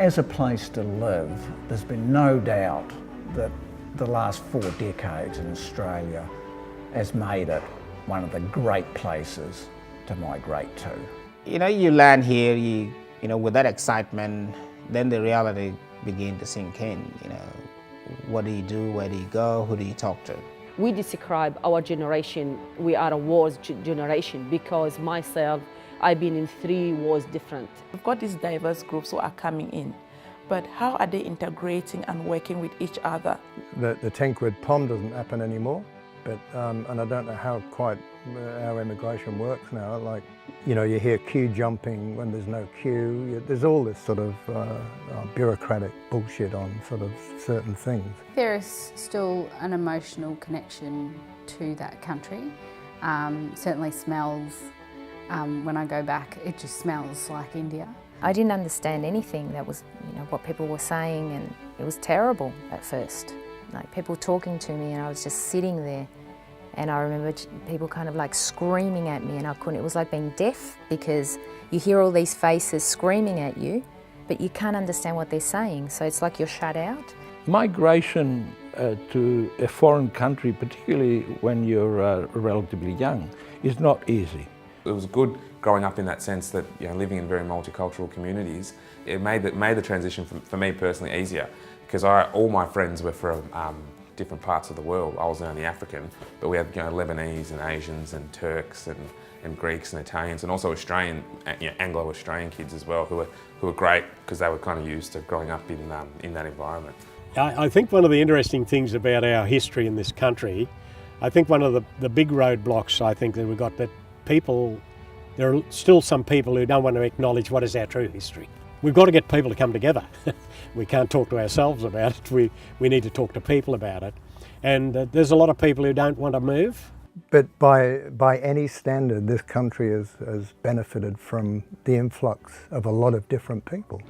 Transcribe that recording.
As a place to live, there's been no doubt that the last 4 decades in Australia has made it one of the great places to migrate to. You land here, with that excitement, then the reality begins to sink in. What do you do, where do you go, who do you talk to? We describe our generation, we are a wars generation, because myself, I've been in 3 wars different. We've got these diverse groups who are coming in, but how are they integrating and working with each other? The 10 quid POM doesn't happen anymore, but and I don't know how our immigration works now. Like, you hear queue jumping when there's no queue. There's all this sort of bureaucratic bullshit on sort of certain things. There is still an emotional connection to that country. Certainly smells. When I go back, it just smells like India. I didn't understand anything that was, what people were saying, and it was terrible at first. Like people talking to me, and I was just sitting there, and I remember people kind of like screaming at me, and I couldn't. It was like being deaf, because you hear all these faces screaming at you, but you can't understand what they're saying. So it's like you're shut out. Migration to a foreign country, particularly when you're relatively young, is not easy. It was good growing up in that sense that, living in very multicultural communities, it made the transition for me personally easier, because all my friends were from different parts of the world. I was the only African, but we had Lebanese and Asians and Turks and Greeks and Italians, and also Australian, Anglo-Australian kids as well, who were great because they were kind of used to growing up in that environment. I think one of the interesting things about our history in this country, I think one of the big roadblocks I think that we've got, that there are still some people who don't want to acknowledge what is our true history. We've got to get people to come together. We can't talk to ourselves about it, we need to talk to people about it. And there's a lot of people who don't want to move. But by any standard, this country has benefited from the influx of a lot of different people.